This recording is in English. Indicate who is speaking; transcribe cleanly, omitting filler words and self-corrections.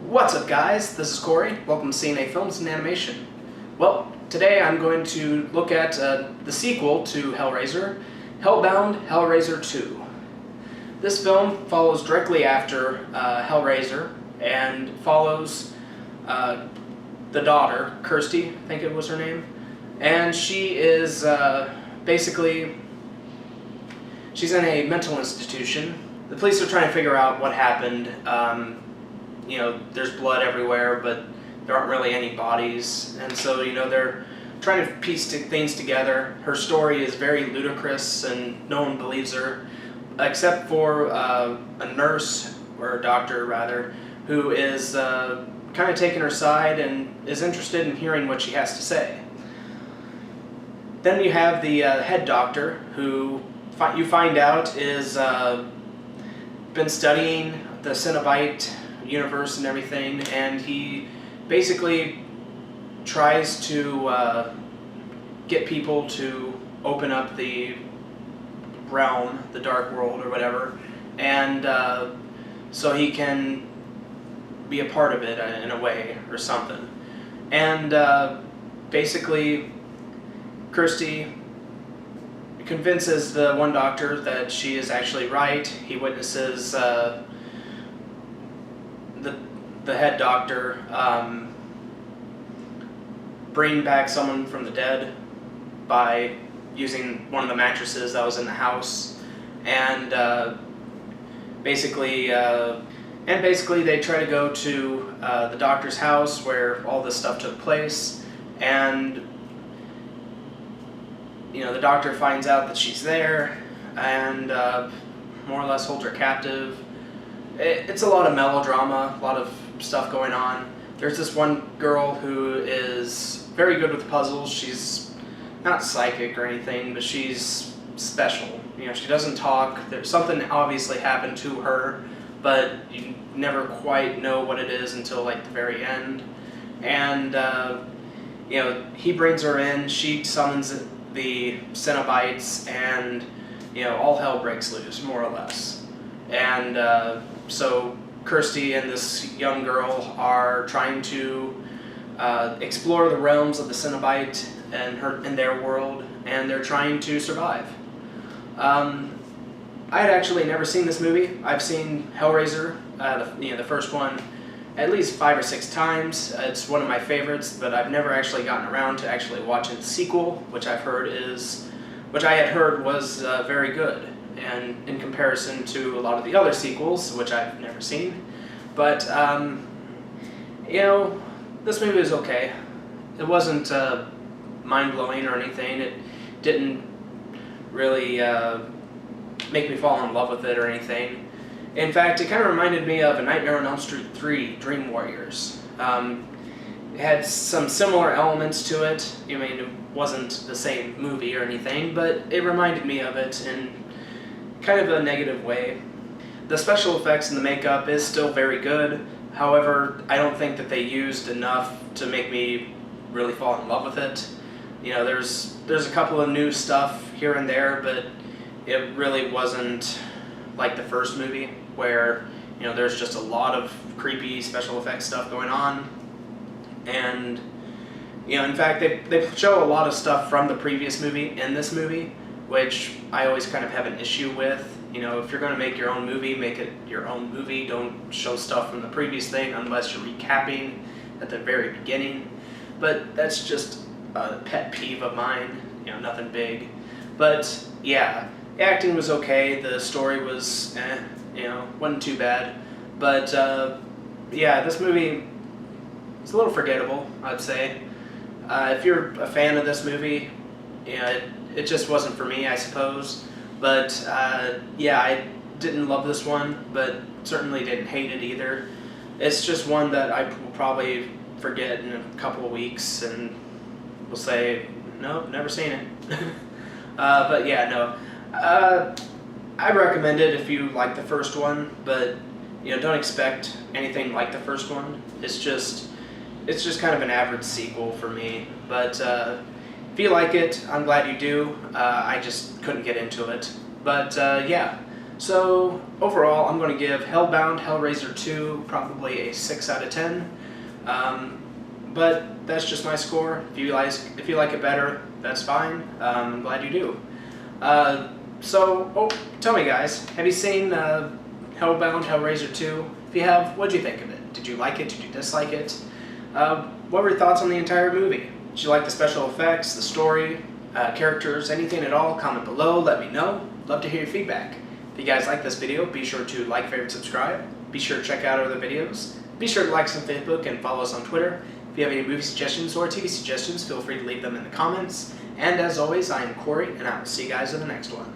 Speaker 1: What's up, guys? This is Corey. Welcome to CNA Films and Animation. Well, today I'm going to look at the sequel to Hellraiser, Hellbound, Hellraiser II. This film follows directly after Hellraiser and follows the daughter, Kirsty, I think it was her name, and she is basically, she's in a mental institution. The police are trying to figure out what happened. You know, there's blood everywhere, but there aren't really any bodies, and so, you know, they're trying to piece things together. Her story is very ludicrous, and no one believes her, except for a nurse, or a doctor rather, who is kind of taking her side and is interested in hearing what she has to say. Then you have the head doctor, who you find out is been studying the Cenobite universe and everything, and he basically tries to get people to open up the realm, the dark world or whatever, and so he can be a part of it in a way or something. And basically Kirsty convinces the one doctor that she is actually right. He witnesses the head doctor bring back someone from the dead by using one of the mattresses that was in the house, and basically they try to go to the doctor's house where all this stuff took place, and you know, the doctor finds out that she's there and more or less holds her captive. It's a lot of melodrama, a lot of stuff going on. There's this one girl who is very good with puzzles. She's not psychic or anything, but she's special. You know, she doesn't talk. There's something obviously happened to her, but you never quite know what it is until like the very end. And you know, he brings her in. She summons the Cenobites, and you know, all hell breaks loose, more or less. And so Kirsty and this young girl are trying to explore the realms of the Cenobite and their world, and they're trying to survive. I had actually never seen this movie. I've seen Hellraiser, the first one, at least 5 or 6 times. It's one of my favorites, but I've never actually gotten around to actually watching the sequel, which I had heard was very good, and in comparison to a lot of the other sequels, which I've never seen. But you know, this movie was okay. It wasn't mind-blowing or anything. It didn't really make me fall in love with it or anything. In fact, it kind of reminded me of A Nightmare on Elm Street 3, Dream Warriors. It had some similar elements to it. I mean, it wasn't the same movie or anything, but it reminded me of it in kind of a negative way. The special effects and the makeup is still very good. However, I don't think that they used enough to make me really fall in love with it. You know, there's a couple of new stuff here and there, but it really wasn't like the first movie, where, you know, there's just a lot of creepy special effects stuff going on. And, you know, in fact, they show a lot of stuff from the previous movie in this movie, which I always kind of have an issue with. You know, if you're going to make your own movie, make it your own movie. Don't show stuff from the previous thing unless you're recapping at the very beginning. But that's just a pet peeve of mine, you know, nothing big. But yeah, acting was okay, the story was you know, wasn't too bad. But yeah, this movie is a little forgettable, I'd say. If you're a fan of this movie, you know, it just wasn't for me, I suppose. But yeah, I didn't love this one, but certainly didn't hate it either. It's just one that I will probably forget in a couple of weeks and will say, nope, never seen it. But yeah, no. I recommend it if you like the first one, but you know, don't expect anything like the first one. It's just kind of an average sequel for me. But if you like it, I'm glad you do. I just couldn't get into it. But yeah, So overall, I'm going to give Hellbound, Hellraiser 2 probably a 6 out of 10. But that's just my score. If you like it better, that's fine. I'm glad you do. Tell me guys, have you seen Hellbound, Hellraiser 2? If you have, what did you think of it? Did you like it? Did you dislike it? What were your thoughts on the entire movie? Did you like the special effects, the story, characters, anything at all? Comment below, let me know. Love to hear your feedback. If you guys like this video, be sure to like, favorite, subscribe. Be sure to check out our other videos. Be sure to like us on Facebook and follow us on Twitter. If you have any movie suggestions or TV suggestions, feel free to leave them in the comments. And as always, I am Corey, and I will see you guys in the next one.